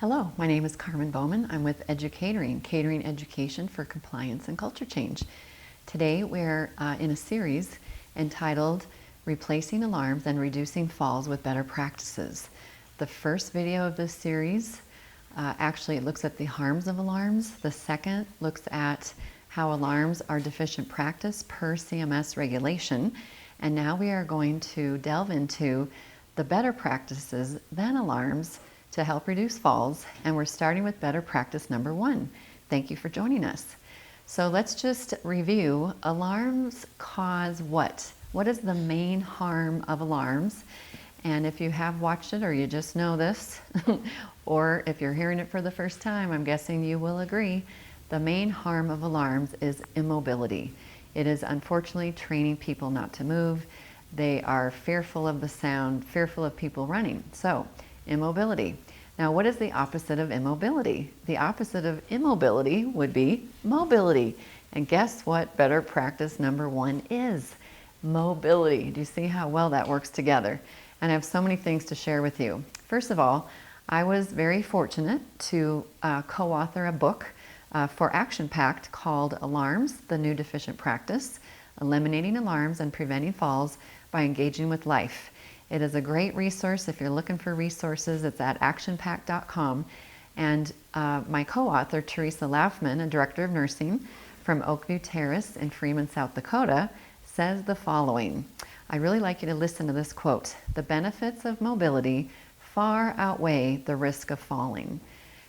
Hello, my name is Carmen Bowman. I'm with Edu-Catering, catering education for compliance and culture change. Today we're in a series entitled Replacing Alarms and Reducing Falls with Better Practices. The first video of this series actually looks at the harms of alarms. The second looks at how alarms are deficient practice per CMS regulation. And now we are going to delve into the better practices than alarms to help reduce falls, and we're starting with better practice number 1. Thank you for joining us. So let's just review. Alarms cause what? What is the main harm of alarms? And if you have watched it or you just know this, or if you're hearing it for the first time, I'm guessing you will agree, the main harm of alarms is immobility. It is unfortunately training people not to move. They are fearful of the sound, fearful of people running. So, immobility. Now, what is the opposite of immobility? The opposite of immobility would be mobility. And guess what better practice number 1 is? Mobility. Do you see how well that works together? And I have so many things to share with you. First of all, I was very fortunate to co-author a book for Action Pact called Alarms, the New Deficient Practice, Eliminating Alarms and Preventing Falls by Engaging with Life. It is a great resource. If you're looking for resources, it's at actionpact.com. And my co-author, Teresa Laufman, a director of nursing from Oakview Terrace in Freeman, South Dakota, says the following. I really like you to listen to this quote. The benefits of mobility far outweigh the risk of falling.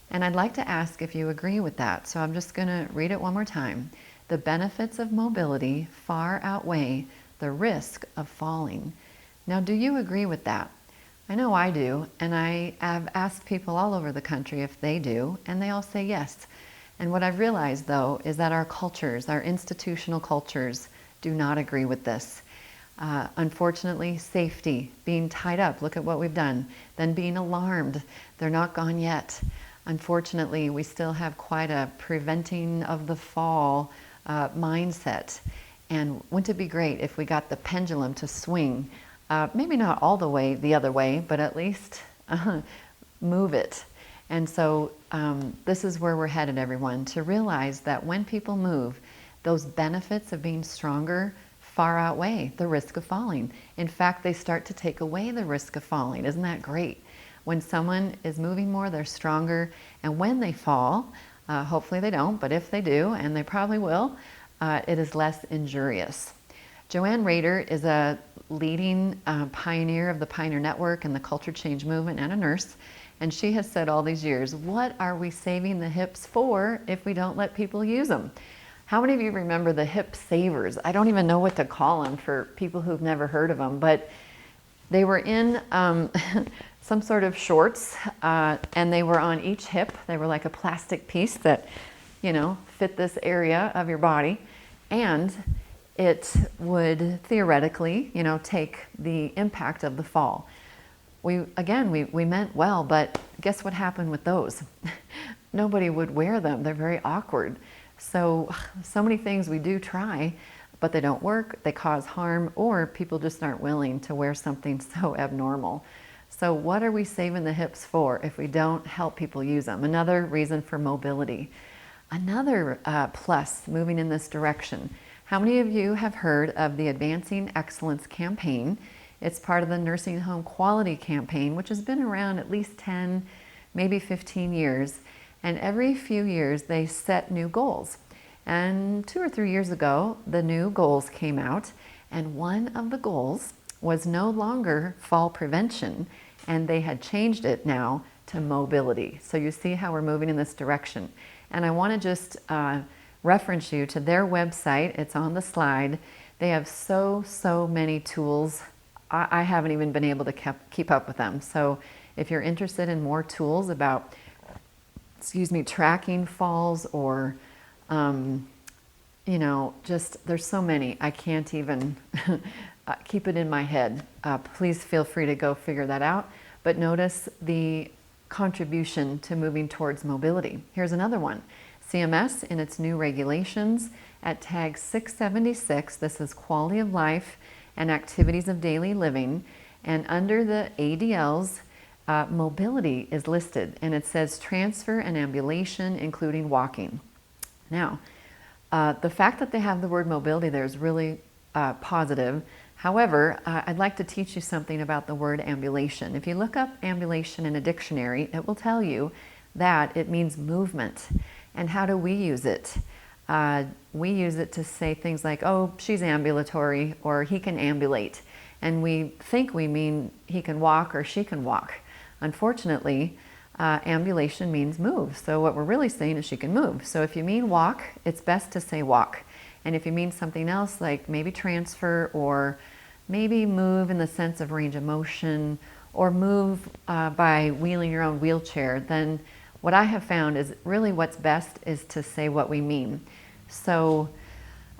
And I'd like to ask if you agree with that. So I'm just going to read it one more time. The benefits of mobility far outweigh the risk of falling. Now, do you agree with that? I know I do, and I have asked people all over the country if they do, and they all say yes. And what I've realized, though, is that our cultures, our institutional cultures, do not agree with this. Unfortunately, safety, being tied up, look at what we've done, then being alarmed, they're not gone yet. Unfortunately, we still have quite a preventing of the fall mindset. And wouldn't it be great if we got the pendulum to swing? Maybe not all the way the other way, but at least move it. And so this is where we're headed, everyone, to realize that when people move, those benefits of being stronger far outweigh the risk of falling. In fact, they start to take away the risk of falling. Isn't that great? When someone is moving more, they're stronger. And when they fall, hopefully they don't, but if they do, and they probably will, it is less injurious. Joanne Rader is a leading pioneer of the Pioneer Network and the culture change movement, and a nurse. And she has said all these years, what are we saving the hips for if we don't let people use them? How many of you remember the hip savers? I don't even know what to call them for people who've never heard of them, but they were in some sort of shorts, and they were on each hip. They were like a plastic piece that, fit this area of your body. And it would theoretically, take the impact of the fall. We meant well, but guess what happened with those? Nobody would wear them. They're very awkward. So many things we do try, but they don't work, they cause harm, or people just aren't willing to wear something so abnormal. So what are we saving the hips for if we don't help people use them? Another reason for mobility. Another plus moving in this direction. How many of you have heard of the Advancing Excellence campaign? It's part of the Nursing Home Quality campaign, which has been around at least 10, maybe 15 years. And every few years they set new goals. And 2 or 3 years ago, the new goals came out, and one of the goals was no longer fall prevention, and they had changed it now to mobility. So you see how we're moving in this direction. And I want to just reference you to their website. It's on the slide. They have so many tools. I haven't even been able to keep up with them. So if you're interested in more tools about, tracking falls or, there's so many. I can't even keep it in my head. Please feel free to go figure that out. But notice the contribution to moving towards mobility. Here's another one. CMS, in its new regulations at tag 676, this is quality of life and activities of daily living, and under the ADLs, mobility is listed, and it says transfer and ambulation, including walking. Now, the fact that they have the word mobility there is really positive. However, I'd like to teach you something about the word ambulation. If you look up ambulation in a dictionary, it will tell you that it means movement. And how do we use it? We use it to say things like, oh, she's ambulatory, or he can ambulate. And we think we mean he can walk or she can walk. Unfortunately, ambulation means move. So what we're really saying is she can move. So if you mean walk, it's best to say walk. And if you mean something else, like maybe transfer, or maybe move in the sense of range of motion, or move by wheeling your own wheelchair, then what I have found is really what's best is to say what we mean. So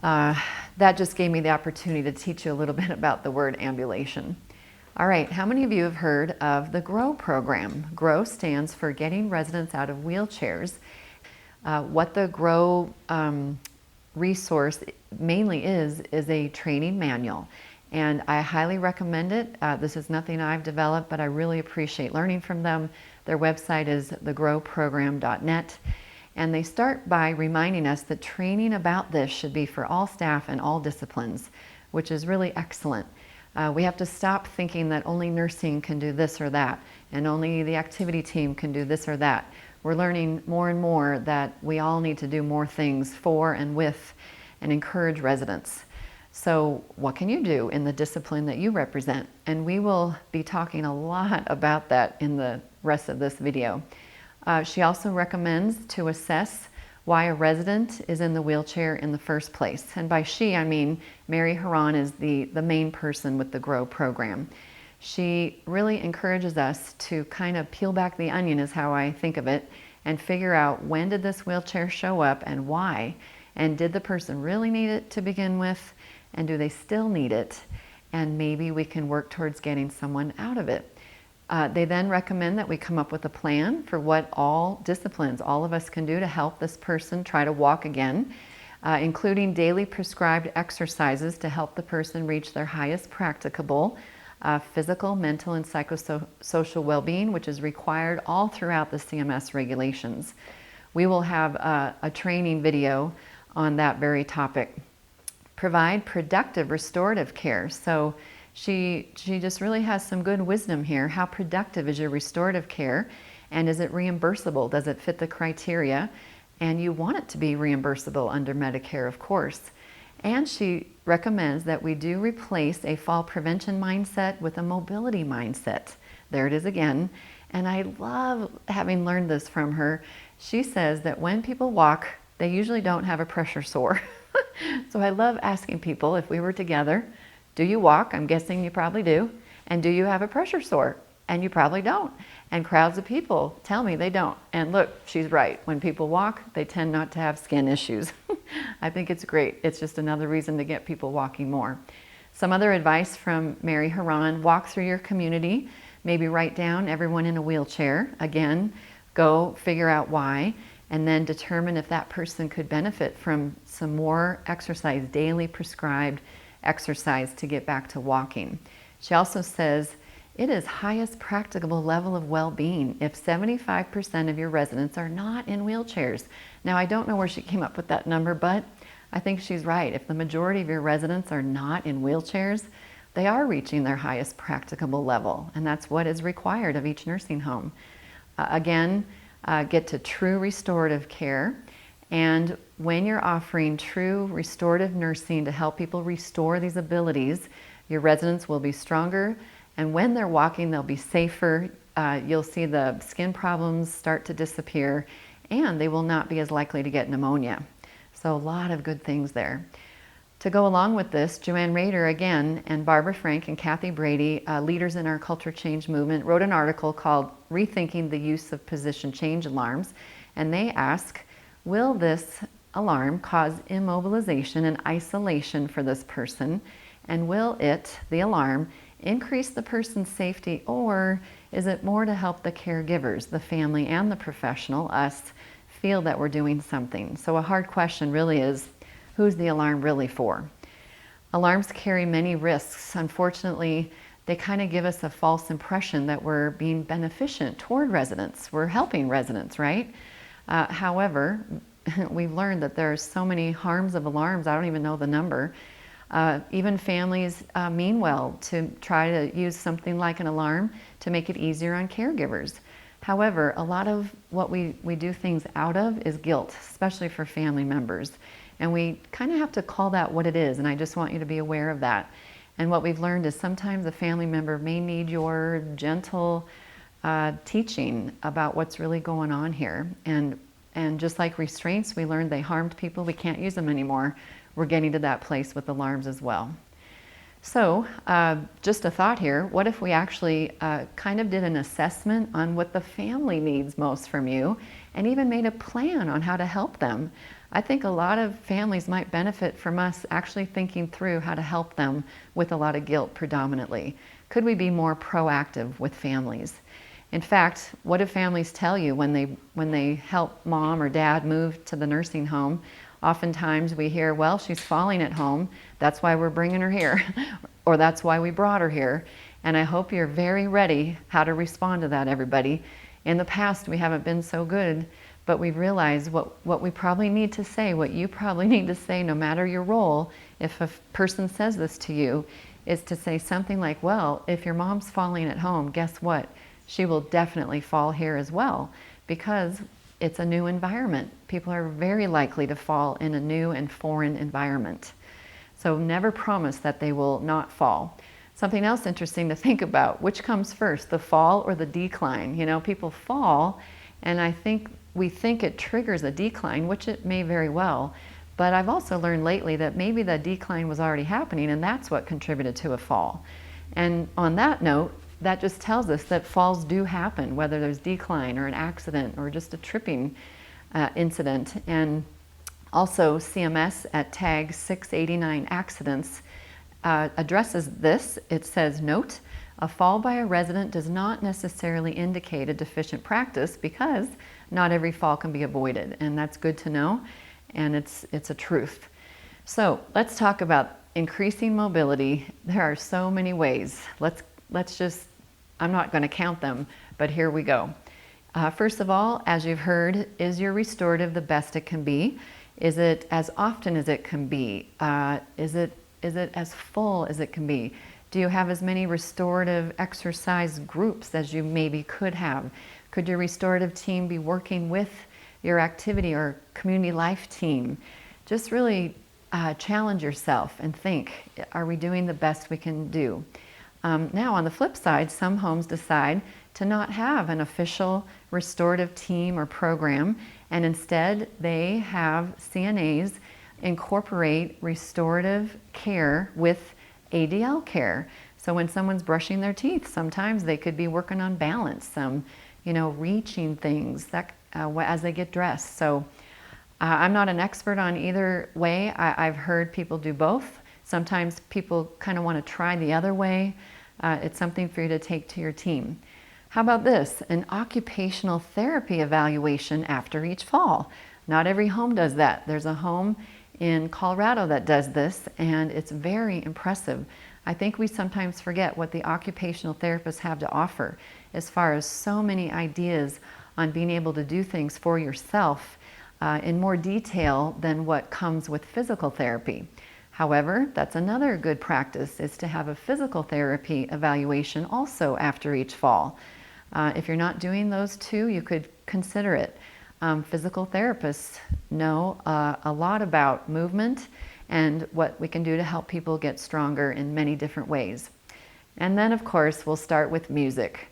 that just gave me the opportunity to teach you a little bit about the word ambulation. All right, how many of you have heard of the GROW program? GROW stands for Getting Residents Out of Wheelchairs. What the GROW resource mainly is a training manual. And I highly recommend it. This is nothing I've developed, but I really appreciate learning from them. Their website is thegrowprogram.net. And they start by reminding us that training about this should be for all staff and all disciplines, which is really excellent. We have to stop thinking that only nursing can do this or that, and only the activity team can do this or that. We're learning more and more that we all need to do more things for and with and encourage residents. So what can you do in the discipline that you represent? And we will be talking a lot about that in the rest of this video. She also recommends to assess why a resident is in the wheelchair in the first place. And by she, I mean Mary Haran is the main person with the GROW program. She really encourages us to kind of peel back the onion, is how I think of it, and figure out, when did this wheelchair show up and why? And did the person really need it to begin with? And do they still need it? And maybe we can work towards getting someone out of it. They then recommend that we come up with a plan for what all disciplines, all of us can do to help this person try to walk again, including daily prescribed exercises to help the person reach their highest practicable physical, mental, and psychosocial well-being, which is required all throughout the CMS regulations. We will have a training video on that very topic. Provide productive restorative care. So she just really has some good wisdom here. How productive is your restorative care? And is it reimbursable? Does it fit the criteria? And you want it to be reimbursable under Medicare, of course. And she recommends that we do replace a fall prevention mindset with a mobility mindset. There it is again. And I love having learned this from her. She says that when people walk, they usually don't have a pressure sore. So I love asking people, if we were together, do you walk? I'm guessing you probably do. And do you have a pressure sore? And you probably don't. And crowds of people tell me they don't. And look, she's right. When people walk, they tend not to have skin issues. I think it's great. It's just another reason to get people walking more. Some other advice from Mary Haran: walk through your community, maybe write down everyone in a wheelchair. Again, go figure out why, and then determine if that person could benefit from some more exercise, daily prescribed exercise to get back to walking. She also says it is highest practicable level of well-being if 75% of your residents are not in wheelchairs. Now, I don't know where she came up with that number, but I think she's right. If the majority of your residents are not in wheelchairs, they are reaching their highest practicable level, and that's what is required of each nursing home. Again, get to true restorative care. And when you're offering true restorative nursing to help people restore these abilities, your residents will be stronger. And when they're walking, they'll be safer. You'll see the skin problems start to disappear, and they will not be as likely to get pneumonia. So a lot of good things there. To go along with this, Joanne Rader again, and Barbara Frank and Kathy Brady, leaders in our culture change movement, wrote an article called Rethinking the Use of Position Change Alarms. And they ask, will this alarm cause immobilization and isolation for this person? And will it, the alarm, increase the person's safety, or is it more to help the caregivers, the family and the professional, us, feel that we're doing something? So a hard question really is, who's the alarm really for? Alarms carry many risks. Unfortunately, they kind of give us a false impression that we're being beneficent toward residents. We're helping residents, right? However, we've learned that there are so many harms of alarms, I don't even know the number. Even families mean well to try to use something like an alarm to make it easier on caregivers. However, a lot of what we do things out of is guilt, especially for family members. And we kind of have to call that what it is, and I just want you to be aware of that. And what we've learned is sometimes a family member may need your gentle teaching about what's really going on here. And just like restraints, we learned they harmed people, we can't use them anymore. We're getting to that place with alarms as well. So just a thought here, what if we actually kind of did an assessment on what the family needs most from you and even made a plan on how to help them? I think a lot of families might benefit from us actually thinking through how to help them with a lot of guilt predominantly. Could we be more proactive with families? In fact, what do families tell you when they help mom or dad move to the nursing home? Oftentimes we hear, well, she's falling at home, that's why we're bringing her here, or that's why we brought her here. And I hope you're very ready how to respond to that, everybody. In the past, we haven't been so good, but we've realized what we probably need to say, what you probably need to say, no matter your role, if a person says this to you, is to say something like, well, if your mom's falling at home, guess what? She will definitely fall here as well, because it's a new environment. People are very likely to fall in a new and foreign environment. So never promise that they will not fall. Something else interesting to think about, which comes first, the fall or the decline? You know, people fall, and we think it triggers a decline, which it may very well. But I've also learned lately that maybe the decline was already happening, and that's what contributed to a fall. And on that note, that just tells us that falls do happen, whether there's decline or an accident or just a tripping incident. And also CMS at tag 689 accidents addresses this. It says, note, a fall by a resident does not necessarily indicate a deficient practice because not every fall can be avoided. And that's good to know, and it's a truth. So let's talk about increasing mobility. There are so many ways. Let's just, I'm not going to count them, but here we go. First of all, as you've heard, is your restorative the best it can be? Is it as often as it can be? Is it as full as it can be? Do you have as many restorative exercise groups as you maybe could have? Could your restorative team be working with your activity or community life team? Just really challenge yourself and think, are we doing the best we can do? Now, on the flip side, some homes decide to not have an official restorative team or program, and instead they have CNAs incorporate restorative care with ADL care. So when someone's brushing their teeth, sometimes they could be working on balance, reaching things that, as they get dressed. So I'm not an expert on either way. I've heard people do both. Sometimes people kind of want to try the other way. It's something for you to take to your team. How about this? An occupational therapy evaluation after each fall. Not every home does that. There's a home in Colorado that does this, and it's very impressive. I think we sometimes forget what the occupational therapists have to offer as far as so many ideas on being able to do things for yourself in more detail than what comes with physical therapy. However, that's another good practice, is to have a physical therapy evaluation also after each fall. If you're not doing those two, you could consider it. Physical therapists know a lot about movement and what we can do to help people get stronger in many different ways. And then, of course, we'll start with music.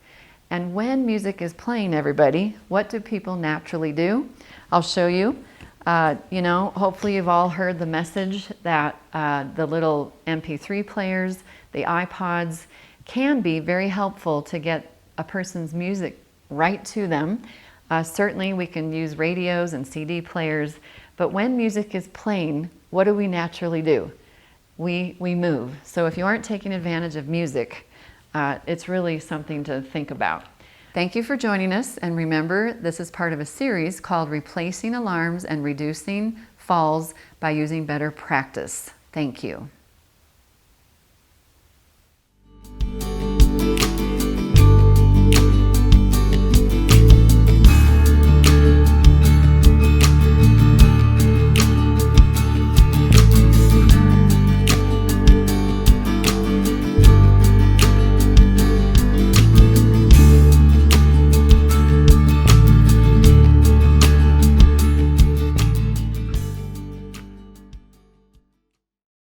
And when music is playing, everybody, what do people naturally do? I'll show you. Hopefully you've all heard the message that the little MP3 players, the iPods, can be very helpful to get a person's music right to them. Certainly we can use radios and CD players, but when music is playing, what do we naturally do? We move. So if you aren't taking advantage of music, it's really something to think about. Thank you for joining us, and remember, this is part of a series called Replacing Alarms and Reducing Falls by Using Better Practice. Thank you.